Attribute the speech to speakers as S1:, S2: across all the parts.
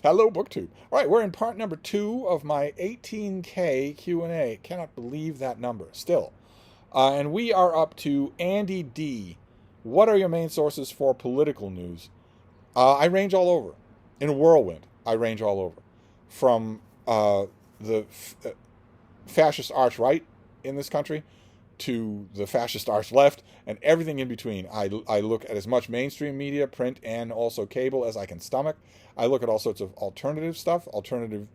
S1: Hello, BookTube. All right, we're in part number 2 of my 18K Q&A. Cannot believe that number still. And we are up to Andy D. What are your main sources for political news? I range all over. In a whirlwind, I range all over. From the fascist arch right in this country to the fascist arch left and everything in between. I look at as much mainstream media, print, and also cable as I can stomach. I look at all sorts of alternative stuff, alternative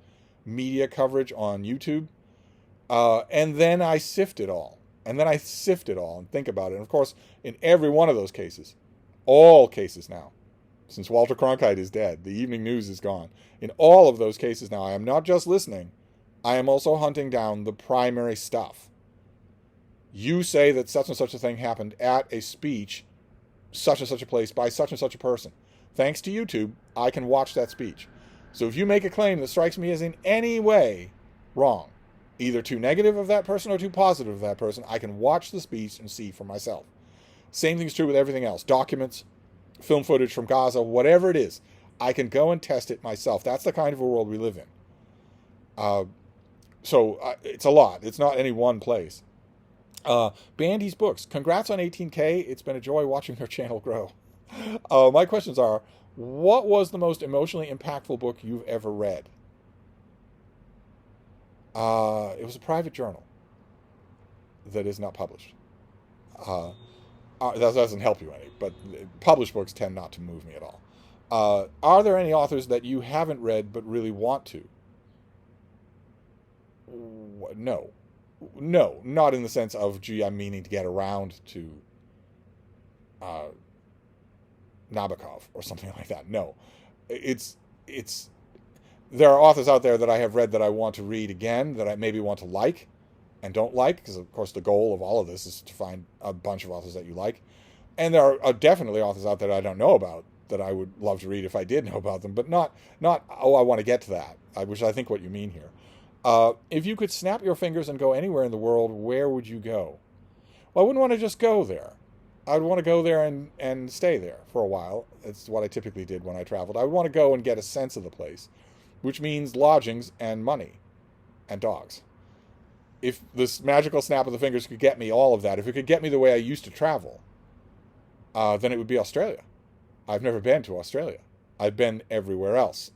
S1: media coverage on YouTube. And then I sift it all. And then I sift it all and think about it. And of course, in every one of those cases, all cases now, since Walter Cronkite is dead, the evening news is gone. In all of those cases now, I am not just listening, I am also hunting down the primary stuff. You say that such and such a thing happened at a speech, such and such a place, by such and such a person. Thanks to YouTube, I can watch that speech. So if you make a claim that strikes me as in any way wrong, either too negative of that person or too positive of that person, I can watch the speech and see for myself. Same thing's true with everything else. Documents, film footage from Gaza, whatever it is, I can go and test it myself. That's the kind of a world we live in. So it's a lot. It's not any one place. Bandy's books. Congrats on 18K. It's been a joy watching your channel grow. My questions are, what was the most emotionally impactful book you've ever read? It was a private journal that is not published. That doesn't help you any, but published books tend not to move me at all. Are there any authors that you haven't read but really want to? No. No, not in the sense of, gee, I'm meaning to get around to Nabokov or something like that. No. It's there are authors out there that I have read that I want to read again, that I maybe want to like and don't like, because of course the goal of all of this is to find a bunch of authors that you like. And there are definitely authors out there that I don't know about that I would love to read if I did know about them, but not I want to get to that, which I think what you mean here. If you could snap your fingers and go anywhere in the world, where would you go? Well, I wouldn't want to just go there. I'd want to go there and stay there for a while. It's what I typically did when I traveled. I would want to go and get a sense of the place, which means lodgings and money and dogs. If this magical snap of the fingers could get me all of that, if it could get me the way I used to travel, then it would be Australia. I've never been to Australia. I've been everywhere else,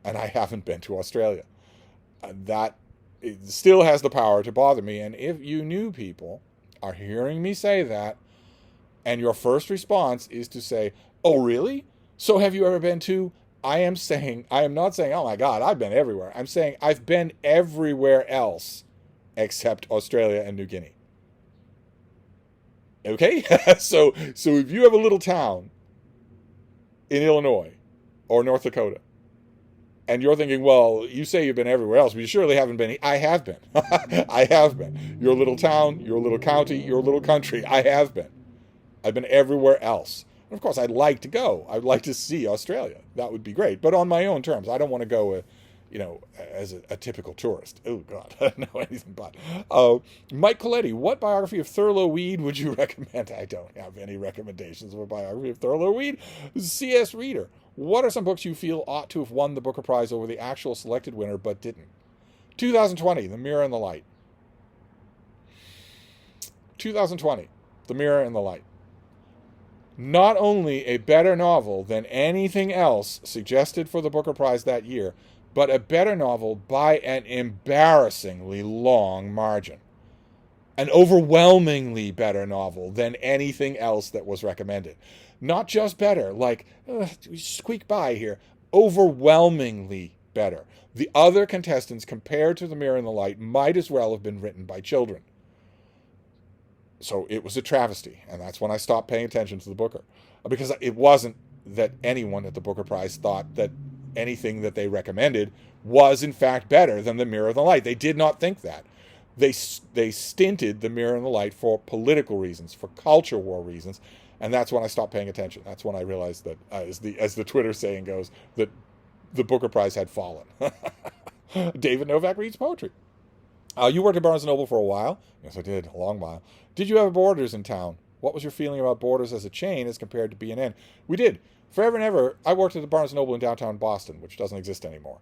S1: and I haven't been to Australia. That it still has the power to bother me. And if you new people are hearing me say that, and your first response is to say, oh, really? So have you ever been to? I am not saying, oh my God, I've been everywhere. I'm saying I've been everywhere else except Australia and New Guinea. Okay? So if you have a little town in Illinois or North Dakota, and you're thinking, well, you say you've been everywhere else, but you surely haven't been. I have been. I have been. Your little town, your little county, your little country. I have been. I've been everywhere else. And of course, I'd like to go. I'd like to see Australia. That would be great. But on my own terms. I don't want to go, as a typical tourist. Oh, God. No, anything but. Mike Coletti, what biography of Thurlow Weed would you recommend? I don't have any recommendations of a biography of Thurlow Weed. C.S. Reader, what are some books you feel ought to have won the Booker Prize over the actual selected winner but didn't? 2020, The Mirror and the Light. 2020, The Mirror and the Light. Not only a better novel than anything else suggested for the Booker Prize that year, but a better novel by an embarrassingly long margin. An overwhelmingly better novel than anything else that was recommended. Not just better, like, we squeak by here. Overwhelmingly better. The other contestants, compared to The Mirror and the Light, might as well have been written by children. So it was a travesty, and that's when I stopped paying attention to the Booker. Because it wasn't that anyone at the Booker Prize thought that anything that they recommended was, in fact, better than The Mirror and the Light. They did not think that. They stinted The Mirror and the Light for political reasons, for culture war reasons, and that's when I stopped paying attention. That's when I realized that, as the Twitter saying goes, that the Booker Prize had fallen. David Novak reads poetry. You worked at Barnes & Noble for a while. Yes, I did, a long while. Did you have Borders in town? What was your feeling about Borders as a chain as compared to B&N? We did. Forever and ever, I worked at the Barnes & Noble in downtown Boston, which doesn't exist anymore.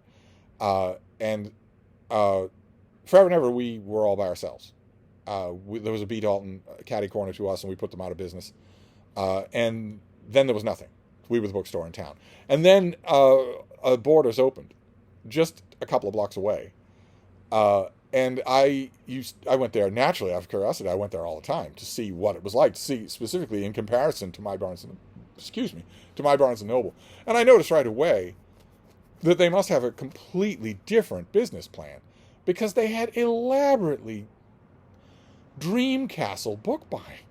S1: And forever and ever, we were all by ourselves. There was a B. Dalton catty corner to us, and we put them out of business. And then there was nothing. We were the bookstore in town. And then Borders opened just a couple of blocks away. And I went there naturally out of curiosity. I went there all the time to see what it was like, to see specifically in comparison to my Barnes & Noble. And I noticed right away that they must have a completely different business plan, because they had elaborately dream castle book buying.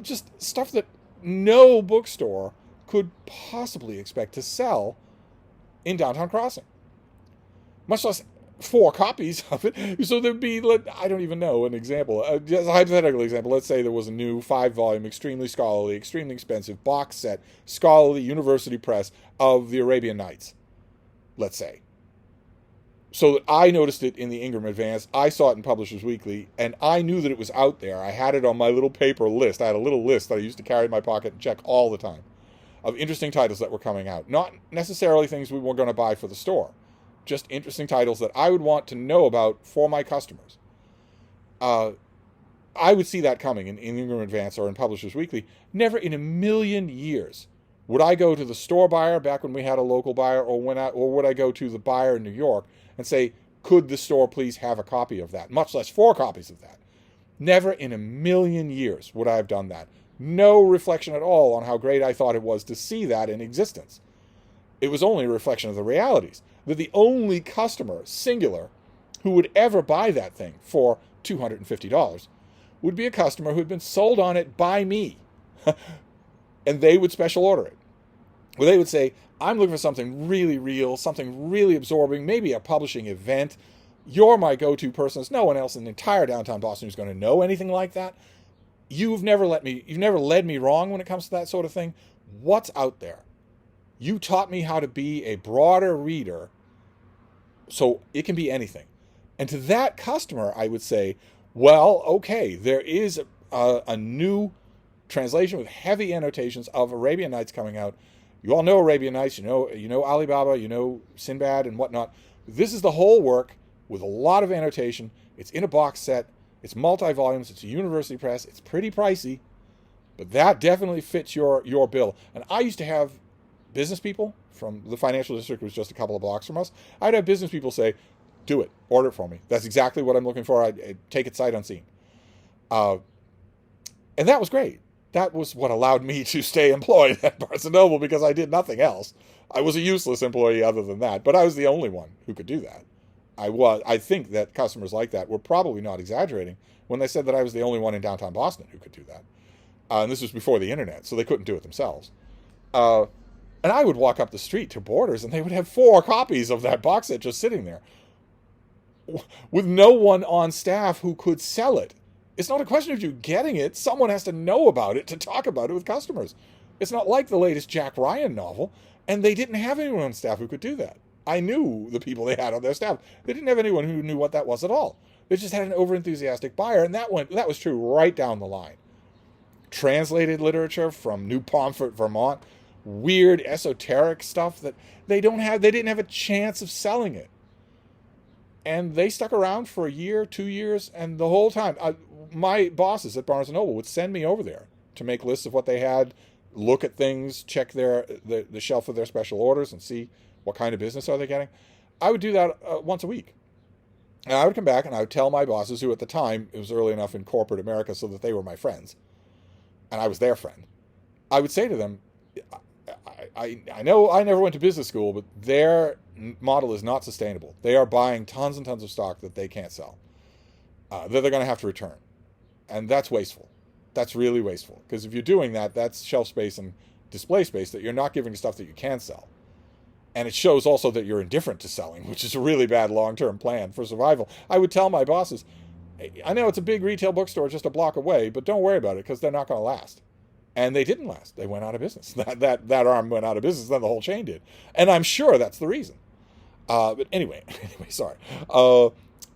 S1: Just stuff that no bookstore could possibly expect to sell in downtown Crossing. Much less 4 copies of it. So there'd be, I don't even know, an example. Just a hypothetical example. Let's say there was a new 5-volume, extremely scholarly, extremely expensive box set, scholarly university press of the Arabian Nights. Let's say. So that I noticed it in the Ingram Advance. I saw it in Publishers Weekly, and I knew that it was out there. I had it on my little paper list. I had a little list that I used to carry in my pocket and check all the time of interesting titles that were coming out. Not necessarily things we were going to buy for the store. Just interesting titles that I would want to know about for my customers. I would see that coming in Ingram Advance or in Publishers Weekly. Never in a million years would I go to the store buyer back when we had a local buyer, or would I go to the buyer in New York and say, could the store please have a copy of that? Much less 4 copies of that. Never in a million years would I have done that. No reflection at all on how great I thought it was to see that in existence. It was only a reflection of the realities. That the only customer, singular, who would ever buy that thing for $250 would be a customer who had been sold on it by me. And they would special order it. Well, they would say, I'm looking for something really real, something really absorbing, maybe a publishing event. You're my go-to person. There's no one else in the entire downtown Boston who's going to know anything like that. You've never led me wrong when it comes to that sort of thing. What's out there? You taught me how to be a broader reader, so it can be anything. And to that customer, I would say, well, okay, there is a new translation with heavy annotations of Arabian Nights coming out. You all know Arabian Nights, you know Alibaba, you know Sinbad and whatnot. This is the whole work with a lot of annotation. It's in a box set. It's multi-volumes. It's a university press. It's pretty pricey, but that definitely fits your bill. And I used to have business people from the financial district, was just a couple of blocks from us. I'd have business people say, do it, order it for me. That's exactly what I'm looking for. I'd take it sight unseen. And that was great. That was what allowed me to stay employed at Barnes & Noble, because I did nothing else. I was a useless employee other than that, but I was the only one who could do that. I think that customers like that were probably not exaggerating when they said that I was the only one in downtown Boston who could do that. And this was before the internet, so they couldn't do it themselves. And I would walk up the street to Borders, and they would have 4 copies of that box set just sitting there with no one on staff who could sell it. It's not a question of you getting it. Someone has to know about it to talk about it with customers. It's not like the latest Jack Ryan novel, and they didn't have anyone on staff who could do that. I knew the people they had on their staff. They didn't have anyone who knew what that was at all. They just had an overenthusiastic buyer, and that was true right down the line. Translated literature from New Pomfret, Vermont, weird esoteric stuff that they didn't have a chance of selling it. And they stuck around for a year, 2 years, and the whole time, my bosses at Barnes & Noble would send me over there to make lists of what they had, look at things, check the shelf of their special orders, and see what kind of business are they getting. I would do that once a week. And I would come back and I would tell my bosses, who at the time, it was early enough in corporate America so that they were my friends, and I was their friend. I would say to them, I know I never went to business school, but their model is not sustainable. They are buying tons and tons of stock that they can't sell, that they're going to have to return. And that's wasteful. That's really wasteful. Because if you're doing that, that's shelf space and display space that you're not giving stuff that you can sell. And it shows also that you're indifferent to selling, which is a really bad long-term plan for survival. I would tell my bosses, I know it's a big retail bookstore just a block away, but don't worry about it, because they're not going to last. And they didn't last. They went out of business. That arm went out of business, then the whole chain did. And I'm sure that's the reason. But anyway, sorry.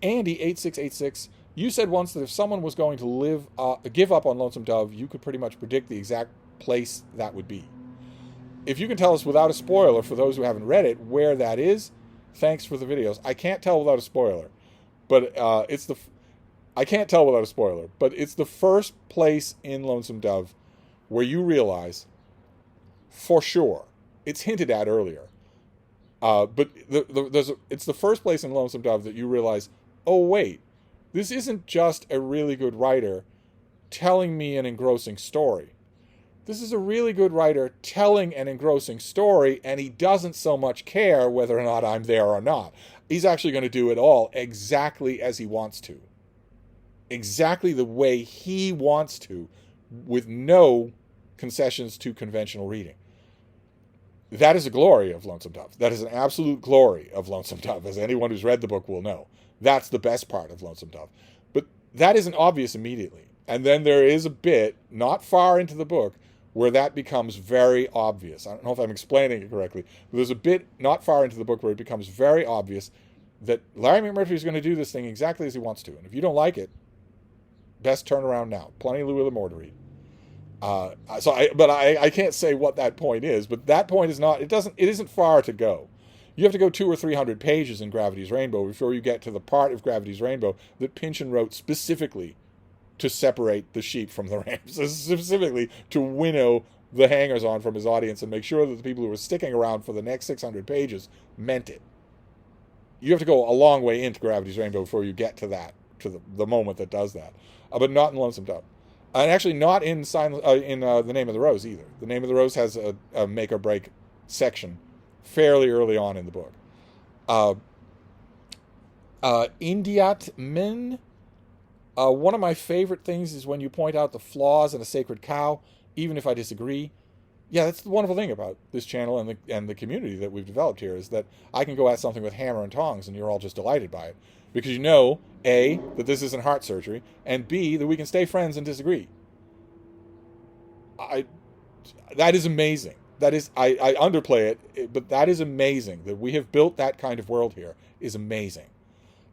S1: Andy8686, you said once that if someone was going to give up on Lonesome Dove, you could pretty much predict the exact place that would be. if you can tell us without a spoiler, for those who haven't read it, where that is, thanks for the videos. I can't tell without a spoiler, but I can't tell without a spoiler, but it's the first place in Lonesome Dove where you realize, for sure, it's hinted at earlier, but it's the first place in Lonesome Dove that you realize, oh wait, this isn't just a really good writer telling me an engrossing story. This is a really good writer telling an engrossing story, and he doesn't so much care whether or not I'm there or not. He's actually going to do it all exactly as he wants to. Exactly the way he wants to, with no concessions to conventional reading. That is a glory of Lonesome Dove. That is an absolute glory of Lonesome Dove, as anyone who's read the book will know. That's the best part of Lonesome Dove. But that isn't obvious immediately. And then there is a bit, not far into the book, where that becomes very obvious. I don't know if I'm explaining it correctly, but there's a bit not far into the book where it becomes very obvious that Larry McMurtry is going to do this thing exactly as he wants to. And if you don't like it, best turn around now. Plenty of Louis L'Amour to read. I can't say what that point is, but that point is not, it isn't far to go. You have to go 200 or 300 pages in Gravity's Rainbow before you get to the part of Gravity's Rainbow that Pynchon wrote specifically to separate the sheep from the rams, specifically to winnow the hangers-on from his audience and make sure that the people who were sticking around for the next 600 pages meant it. You have to go a long way into Gravity's Rainbow before you get to that, to the moment that does that. But not in Lonesome Dove. And actually not in The Name of the Rose either. The Name of the Rose has a make-or-break section fairly early on in the book. Indiat Min. One of my favorite things is when you point out the flaws in a sacred cow, even if I disagree. Yeah, that's the wonderful thing about this channel and the community that we've developed here, is that I can go at something with hammer and tongs and you're all just delighted by it. Because you know, A, that this isn't heart surgery, and B, that we can stay friends and disagree. That is amazing. That is, I underplay it, but that is amazing. That we have built that kind of world here is amazing.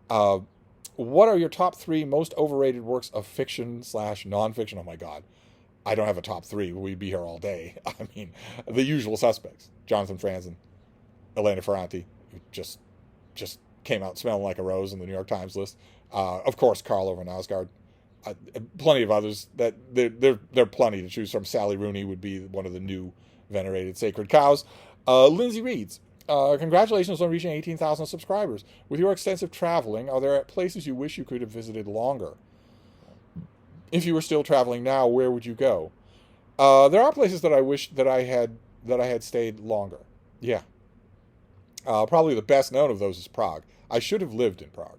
S1: What are your top 3 most overrated works of fiction / nonfiction? Oh my God. I don't have a top 3. We'd be here all day. I mean, the usual suspects. Jonathan Franzen, Elena Ferranti, who just came out smelling like a rose in the New York Times list. Of course, Karl Ove Knausgaard. Plenty of others. That there are plenty to choose from. Sally Rooney would be one of the new venerated sacred cows. Lindsay Reeds. Congratulations on reaching 18,000 subscribers. With your extensive traveling, are there places you wish you could have visited longer? If you were still traveling now, where would you go? There are places that I wish that I had stayed longer. Yeah. Probably the best known of those is Prague. I should have lived in Prague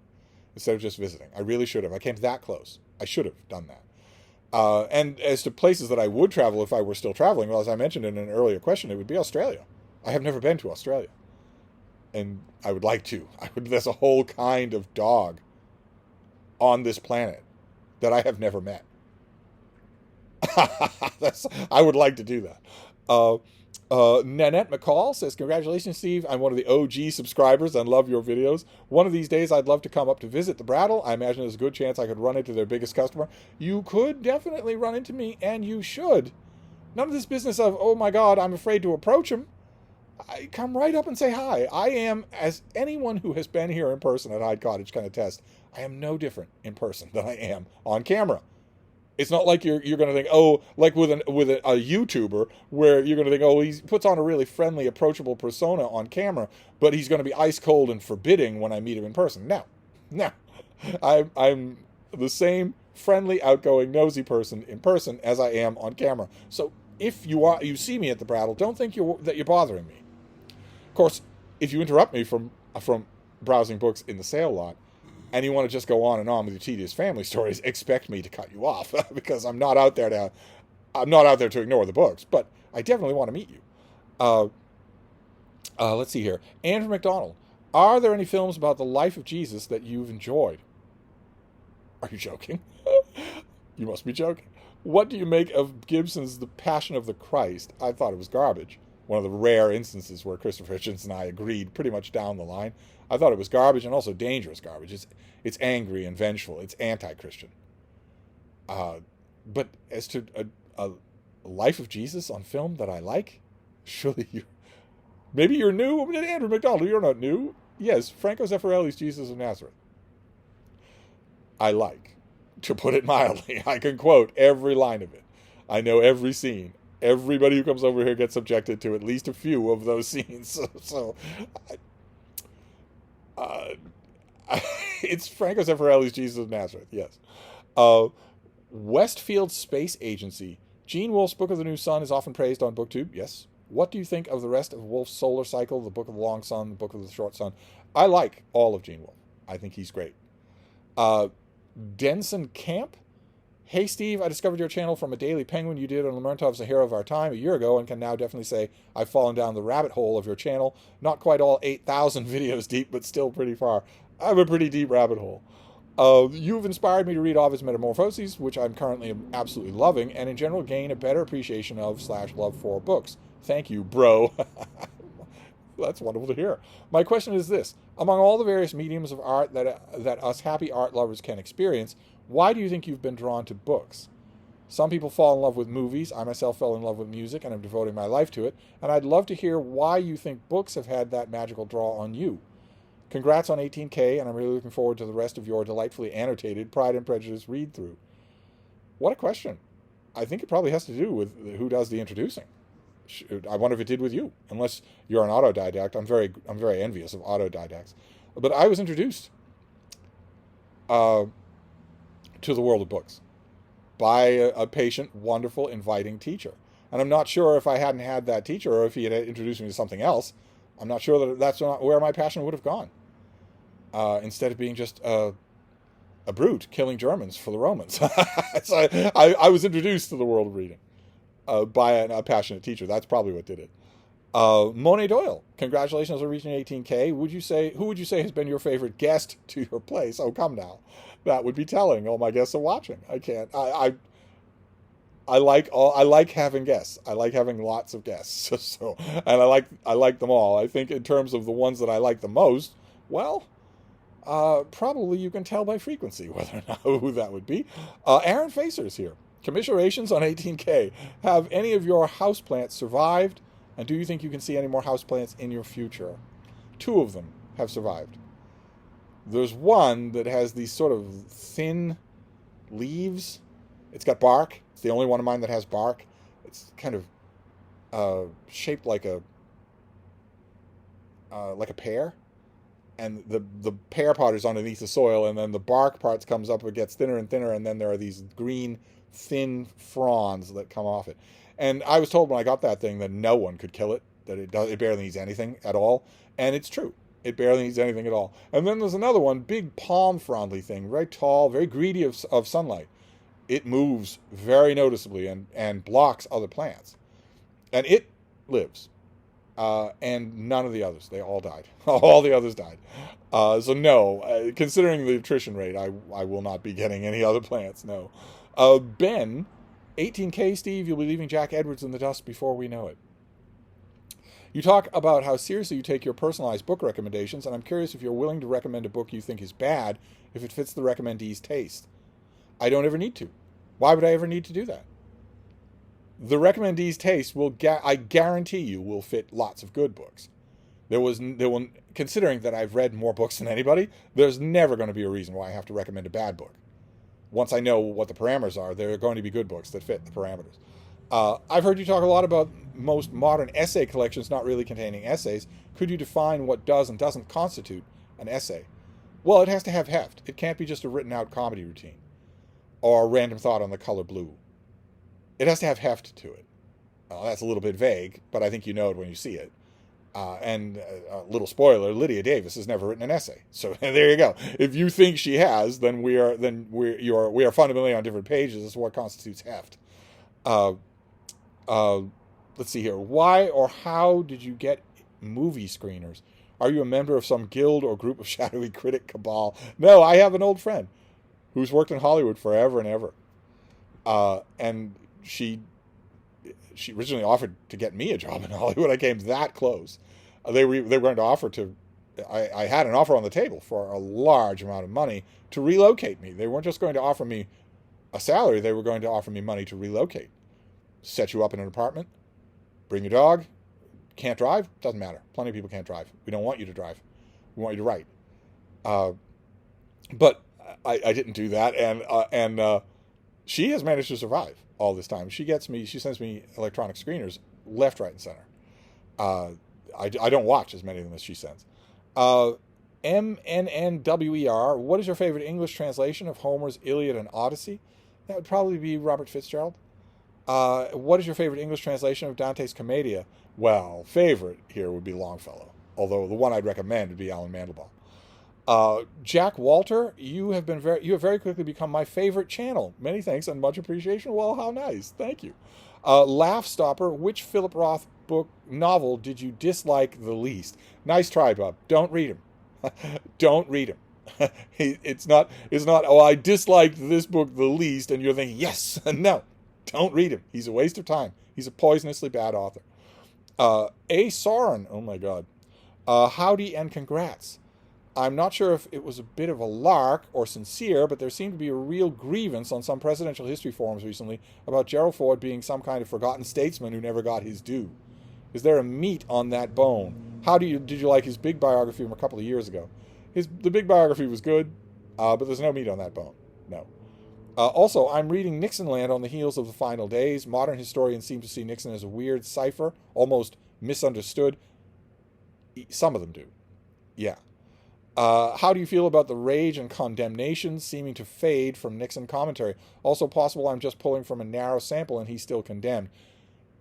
S1: instead of just visiting. I really should have. I came that close. I should have done that. And as to places that I would travel if I were still traveling, well, as I mentioned in an earlier question, it would be Australia. I have never been to Australia. And I would like to. There's a whole kind of dog on this planet that I have never met. I would like to do that. Nanette McCall says, congratulations, Steve. I'm one of the OG subscribers and love your videos. One of these days, I'd love to come up to visit the Brattle. I imagine there's a good chance I could run into their biggest customer. You could definitely run into me, and you should. None of this business of, oh my God, I'm afraid to approach him. I come right up and say hi. I am, as anyone who has been here in person at Hyde Cottage can attest, I am no different in person than I am on camera. It's not like you're going to think, oh, like with a YouTuber, where you're going to think, oh, he puts on a really friendly, approachable persona on camera, but he's going to be ice cold and forbidding when I meet him in person. No. I'm the same friendly, outgoing, nosy person in person as I am on camera. So if you see me at the Brattle, don't think that you're bothering me. Of course, if you interrupt me from browsing books in the sale lot, and you want to just go on and on with your tedious family stories, expect me to cut you off because I'm not out there to ignore the books, but I definitely want to meet you. Let's see here. Andrew McDonald, are there any films about the life of Jesus that you've enjoyed? Are you joking? You must be joking. What do you make of Gibson's The Passion of the Christ? I thought it was garbage. One of the rare instances where Christopher Hitchens and I agreed pretty much down the line. I thought it was garbage, and also dangerous garbage. It's angry and vengeful. It's anti-Christian. But as to a life of Jesus on film that I like, Surely you... Maybe you're new? Andrew McDonald, you're not new. Yes, Franco Zeffirelli's Jesus of Nazareth. I like, to put it mildly. I can quote every line of it. I know every scene. Everybody who comes over here gets subjected to at least a few of those scenes. It's Franco Zeffirelli's Jesus of Nazareth, yes. Westfield Space Agency. Gene Wolfe's Book of the New Sun is often praised on BookTube, yes. What do you think of the rest of Wolfe's Solar Cycle, the Book of the Long Sun, the Book of the Short Sun? I like all of Gene Wolfe. I think he's great. Denson Camp. Hey, Steve, I discovered your channel from a Daily Penguin you did on Lermontov's A Hero of Our Time a year ago and can now definitely say I've fallen down the rabbit hole of your channel. Not quite all 8,000 videos deep, but still pretty far. I have a pretty deep rabbit hole. You've inspired me to read Ovid's Metamorphoses, which I'm currently absolutely loving, and in general gain a better appreciation of / love for books. Thank you, bro. That's wonderful to hear. My question is this. Among all the various mediums of art that us happy art lovers can experience, why do you think you've been drawn to books? Some people fall in love with movies. I myself fell in love with music, and I'm devoting my life to it. And I'd love to hear why you think books have had that magical draw on you. Congrats on 18K, and I'm really looking forward to the rest of your delightfully annotated Pride and Prejudice read-through. What a question. I think it probably has to do with who does the introducing. I wonder if it did with you. Unless you're an autodidact. I'm very envious of autodidacts. But I was introduced to the world of books by a patient, wonderful, inviting teacher. And I'm not sure if I hadn't had that teacher or if he had introduced me to something else, I'm not sure that that's not where my passion would have gone. Instead of being just a brute killing Germans for the Romans. So I was introduced to the world of reading by a passionate teacher. That's probably what did it. Monet Doyle, congratulations on reaching 18K. Who would you say has been your favorite guest to your place? Oh, come now. That would be telling. All my guests are watching. I can't. I like having guests. I like having lots of guests. And I like them all. I think in terms of the ones that I like the most, well, probably you can tell by frequency whether or not who that would be. Aaron Facer's here. Commiserations on 18K. Have any of your houseplants survived? And do you think you can see any more houseplants in your future? 2 of them have survived. There's one that has these sort of thin leaves. It's got bark. It's the only one of mine that has bark. It's kind of shaped like a pear. And the pear part is underneath the soil, and then the bark parts comes up, it gets thinner and thinner, and then there are these green, thin fronds that come off it. And I was told when I got that thing that no one could kill it, that it barely needs anything at all. And it's true. It barely needs anything at all. And then there's another one, big palm frondly thing, very tall, very greedy of sunlight. It moves very noticeably and blocks other plants. And it lives. And none of the others. They all died. All the others died. So no, considering the attrition rate, I will not be getting any other plants, no. Ben, 18K, Steve, you'll be leaving Jack Edwards in the dust before we know it. You talk about how seriously you take your personalized book recommendations, and I'm curious if you're willing to recommend a book you think is bad if it fits the recommendee's taste. I don't ever need to. Why would I ever need to do that? The recommendee's taste I guarantee you, will fit lots of good books. Considering that I've read more books than anybody, there's never going to be a reason why I have to recommend a bad book. Once I know what the parameters are, there are going to be good books that fit the parameters. I've heard you talk a lot about most modern essay collections not really containing essays. Could you define what does and doesn't constitute an essay? Well, it has to have heft. It can't be just a written out comedy routine or a random thought on the color blue. It has to have heft to it. That's a little bit vague, but I think you know it when you see it. And a little spoiler: Lydia Davis has never written an essay. So there you go. If you think she has, then we are fundamentally on different pages as to what constitutes heft. Let's see here. Why or how did you get movie screeners? Are you a member of some guild or group of shadowy critic cabal? No, I have an old friend who's worked in Hollywood forever and ever. And she originally offered to get me a job in Hollywood. I came that close. They were going to offer to... I had an offer on the table for a large amount of money to relocate me. They weren't just going to offer me a salary. They were going to offer me money to relocate. Set you up in an apartment, bring your dog, Can't drive? Doesn't matter. Plenty of people can't drive. We don't want you to drive. We want you to write. But I didn't do that, and she has managed to survive all this time. She sends me electronic screeners left, right, and center. I don't watch as many of them as she sends. MNNWER, what is your favorite English translation of Homer's Iliad and Odyssey? That would probably be Robert Fitzgerald. What is your favorite English translation of Dante's Commedia? Well, favorite here would be Longfellow, although the one I'd recommend would be Alan Mandelbaum. Jack Walter, you have very quickly become my favorite channel. Many thanks and much appreciation. Well, how nice. Thank you. Laugh Stopper, which Philip Roth novel did you dislike the least? Nice try, Bob. Don't read him. Don't read him. It's not, oh, I disliked this book the least, and you're thinking, yes. No, don't read him. He's a waste of time. He's a poisonously bad author. A. Soren, oh my God. Howdy and congrats. I'm not sure if it was a bit of a lark or sincere, but there seemed to be a real grievance on some presidential history forums recently about Gerald Ford being some kind of forgotten statesman who never got his due. Is there a meat on that bone? Did you like his big biography from a couple of years ago? The big biography was good, but there's no meat on that bone. No. Also, I'm reading Nixonland on the heels of the final days. Modern historians seem to see Nixon as a weird cipher, almost misunderstood. Some of them do. Yeah. How do you feel about the rage and condemnation seeming to fade from Nixon commentary? Also possible I'm just pulling from a narrow sample and he's still condemned.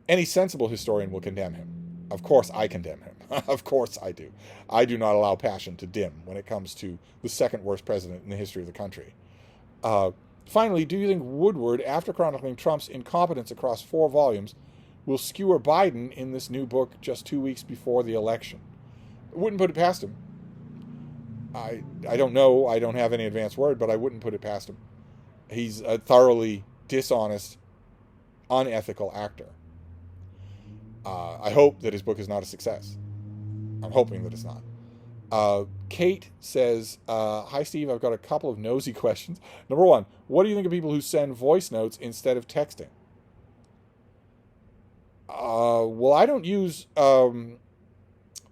S1: Any sensible historian will condemn him. Of course I condemn him. Of course I do. I do not allow passion to dim when it comes to the second worst president in the history of the country. Finally, do you think Woodward, after chronicling Trump's incompetence across 4 volumes, will skewer Biden in this new book just 2 weeks before the election? I wouldn't put it past him. I don't know. I don't have any advance word, but I wouldn't put it past him. He's a thoroughly dishonest, unethical actor. I hope that his book is not a success. I'm hoping that it's not. Kate says, hi, Steve. I've got a couple of nosy questions. Number 1, what do you think of people who send voice notes instead of texting? Well, I don't use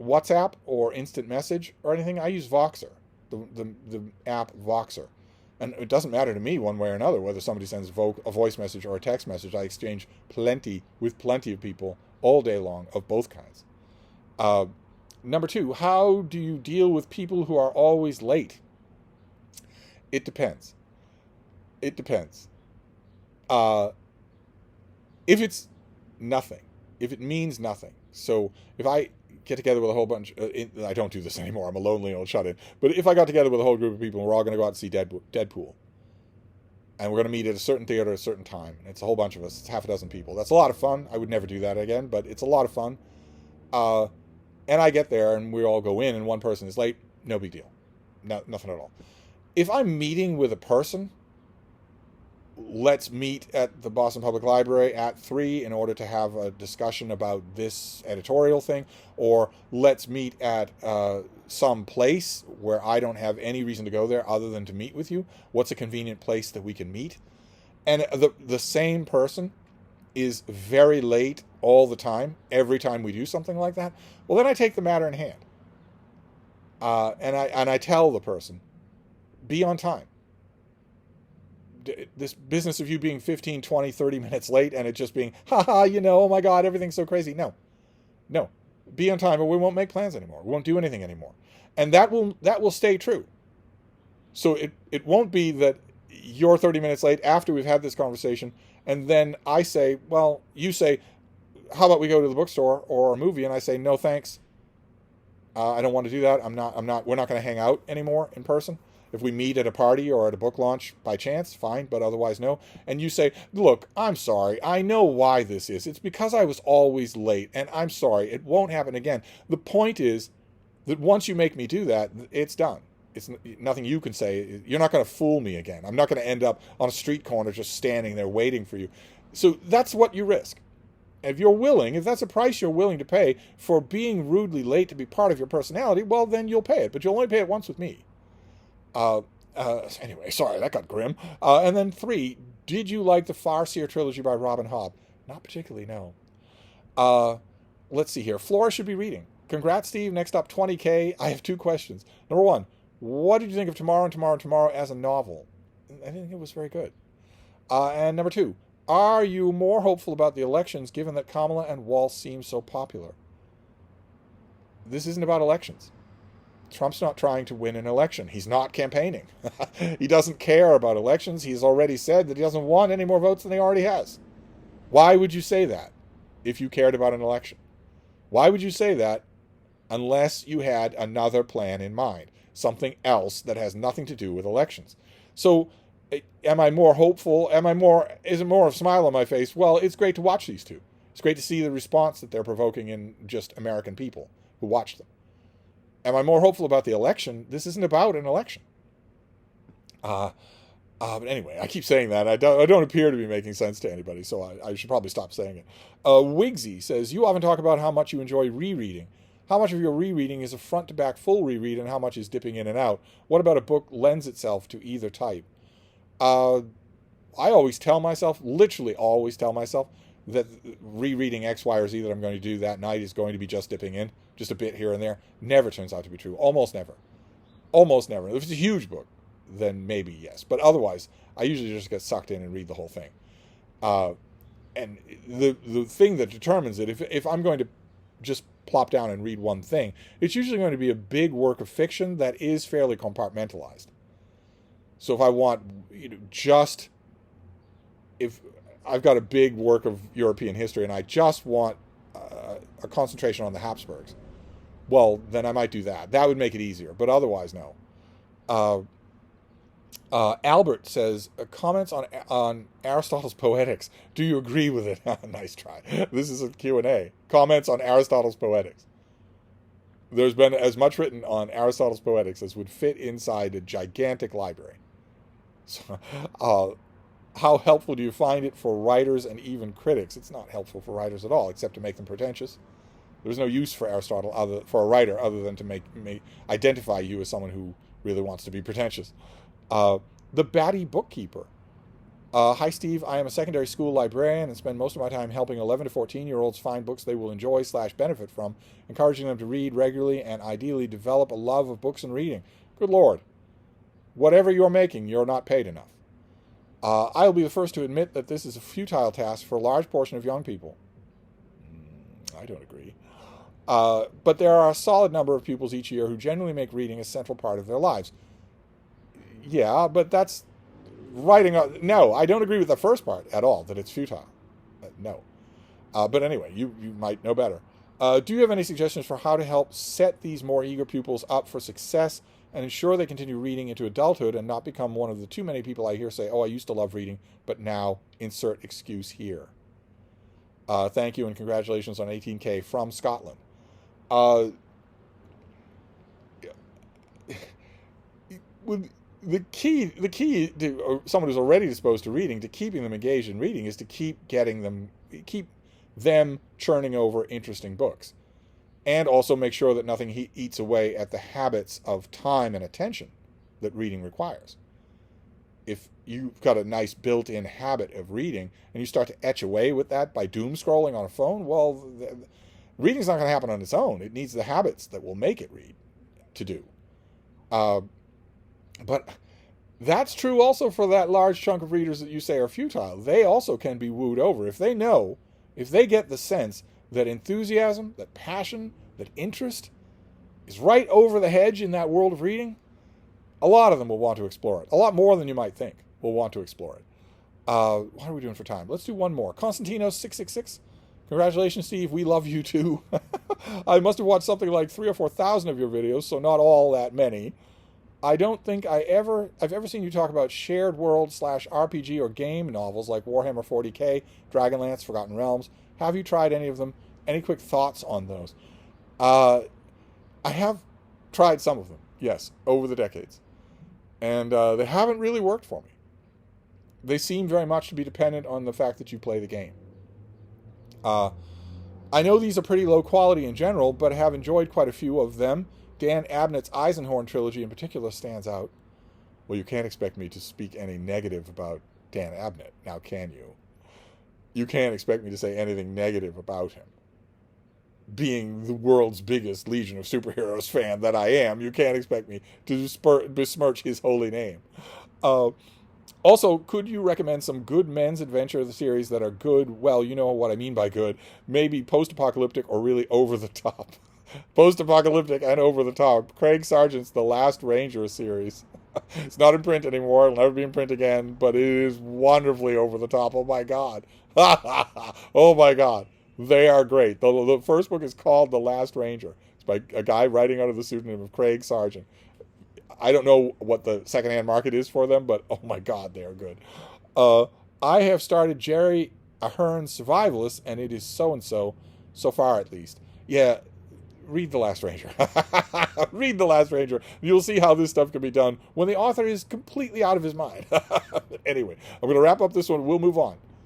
S1: WhatsApp or Instant Message or anything. I use Voxer, the app Voxer. And it doesn't matter to me one way or another whether somebody sends a voice message or a text message. I exchange plenty of people all day long of both kinds. Number 2, how do you deal with people who are always late? It depends. It depends. If it's nothing, if it means nothing. So if I get together with a whole bunch, I don't do this anymore, I'm a lonely old shut-in, but if I got together with a whole group of people and we're all going to go out and see Deadpool, and we're going to meet at a certain theater at a certain time, and it's a whole bunch of us, it's half a dozen people, that's a lot of fun. I would never do that again, but it's a lot of fun. And I get there and we all go in and one person is late, no big deal. Nothing at all. If I'm meeting with a person, let's meet at the Boston Public Library at 3 in order to have a discussion about this editorial thing, or let's meet at some place where I don't have any reason to go there other than to meet with you. What's a convenient place that we can meet? And the same person is very late all the time, every time we do something like that, well, then I take the matter in hand. And I tell the person, be on time. This business of you being 15, 20, 30 minutes late and it just being, oh my God, everything's so crazy. No, be on time or we won't make plans anymore. We won't do anything anymore. And that will stay true. So it won't be that you're 30 minutes late after we've had this conversation and then I say, well, you say, how about we go to the bookstore or a movie? And I say, no, thanks. I don't want to do that. We're not going to hang out anymore in person. If we meet at a party or at a book launch by chance, fine, but otherwise no. And you say, look, I'm sorry. I know why this is. It's because I was always late, and I'm sorry. It won't happen again. The point is that once you make me do that, it's done. It's nothing you can say. You're not going to fool me again. I'm not going to end up on a street corner just standing there waiting for you. So that's what you risk. If you're willing, if that's a price you're willing to pay for being rudely late to be part of your personality, well, then you'll pay it. But you'll only pay it once with me. Anyway, sorry, that got grim. And then 3, did you like the Farseer trilogy by Robin Hobb? Not particularly, no. let's see here. Flora should be reading. Congrats, Steve. Next up, 20K. I have 2 questions. Number 1, what did you think of Tomorrow and Tomorrow and Tomorrow as a novel? I think it was very good. And number 2, are you more hopeful about the elections given that Kamala and Walz seem so popular? This isn't about elections. Trump's not trying to win an election. He's not campaigning. He doesn't care about elections. He's already said that he doesn't want any more votes than he already has. Why would you say that if you cared about an election? Why would you say that unless you had another plan in mind? Something else that has nothing to do with elections. So, am I more hopeful? Is it more of a smile on my face? Well, it's great to watch these two. It's great to see the response that they're provoking in just American people who watch them. Am I more hopeful about the election? This isn't about an election. But anyway, I keep saying that. I don't appear to be making sense to anybody, so I should probably stop saying it. Wigsy says, you often talk about how much you enjoy rereading. How much of your rereading is a front-to-back full reread, and how much is dipping in and out? What about a book lends itself to either type? I always tell myself, literally always tell myself, that rereading X, Y, or Z that I'm going to do that night is going to be just dipping in, just a bit here and there. Never turns out to be true. Almost never. Almost never. If it's a huge book, then maybe yes. But otherwise, I usually just get sucked in and read the whole thing. And the thing that determines it, if I'm going to just plop down and read one thing, it's usually going to be a big work of fiction that is fairly compartmentalized. So if I want, if I've got a big work of European history and I just want a concentration on the Habsburgs, well, then I might do that. That would make it easier, but otherwise, no. Albert says, comments on Aristotle's Poetics. Do you agree with it? Nice try. This is a Q&A. Comments on Aristotle's Poetics. There's been as much written on Aristotle's Poetics as would fit inside a gigantic library. So, how helpful do you find it for writers and even critics? It's not helpful for writers at all, except to make them pretentious. There's no use for Aristotle for a writer other than to make identify you as someone who really wants to be pretentious. The Batty Bookkeeper. Hi, Steve. I am a secondary school librarian and spend most of my time helping 11 to 14-year-olds find books they will enjoy / benefit from, encouraging them to read regularly and ideally develop a love of books and reading. Good Lord. Whatever you're making, you're not paid enough. I'll be the first to admit that this is a futile task for a large portion of young people. I don't agree. But there are a solid number of pupils each year who genuinely make reading a central part of their lives. Yeah, but that's writing. No, I don't agree with the first part at all, that it's futile. No. But anyway, you might know better. Do you have any suggestions for how to help set these more eager pupils up for success and ensure they continue reading into adulthood and not become one of the too many people I hear say, oh, I used to love reading, but now insert excuse here. Thank you and congratulations on 18K from Scotland. The key to someone who's already disposed to reading, to keeping them engaged in reading, is to keep them churning over interesting books. And also make sure that nothing eats away at the habits of time and attention that reading requires. If you've got a nice built-in habit of reading and you start to etch away with that by doom scrolling on a phone, well, reading's not going to happen on its own. It needs the habits that will make it read to do. But that's true also for that large chunk of readers that you say are futile. They also can be wooed over. If they get the sense that enthusiasm, that passion, that interest is right over the hedge in that world of reading, a lot of them will want to explore it. A lot more than you might think will want to explore it. What are we doing for time? Let's do one more. Constantino666. Congratulations, Steve. We love you too. I must have watched something like 3,000 or 4,000 of your videos, so not all that many. I don't think I've ever seen you talk about shared world / RPG or game novels like Warhammer 40K, Dragonlance, Forgotten Realms. Have you tried any of them? Any quick thoughts on those? I have tried some of them, yes, over the decades. And they haven't really worked for me. They seem very much to be dependent on the fact that you play the game. I know these are pretty low quality in general, but I have enjoyed quite a few of them. Dan Abnett's Eisenhorn trilogy in particular stands out. Well, you can't expect me to speak any negative about Dan Abnett, now can you? You can't expect me to say anything negative about him. being the world's biggest Legion of Superheroes fan that I am, you can't expect me to besmirch his holy name. Uh, Also, could you recommend some good men's adventure series that are good? Well, you know what I mean by good. Maybe post-apocalyptic or really over the top. Post-apocalyptic and over the top. Craig Sargent's The Last Ranger series. It's not in print anymore. It'll never be in print again, but it is wonderfully over the top. Oh my God. Oh my God. They are great. The first book is called The Last Ranger. It's by a guy writing under the pseudonym of Craig Sargent. I don't know what the secondhand market is for them, but oh my God, they are good. I have started Jerry Ahern's Survivalist, and it is so-and-so, so far at least. Yeah, read The Last Ranger. Read The Last Ranger. You'll see how this stuff can be done when the author is completely out of his mind. Anyway, I'm going to wrap up this one. We'll move on.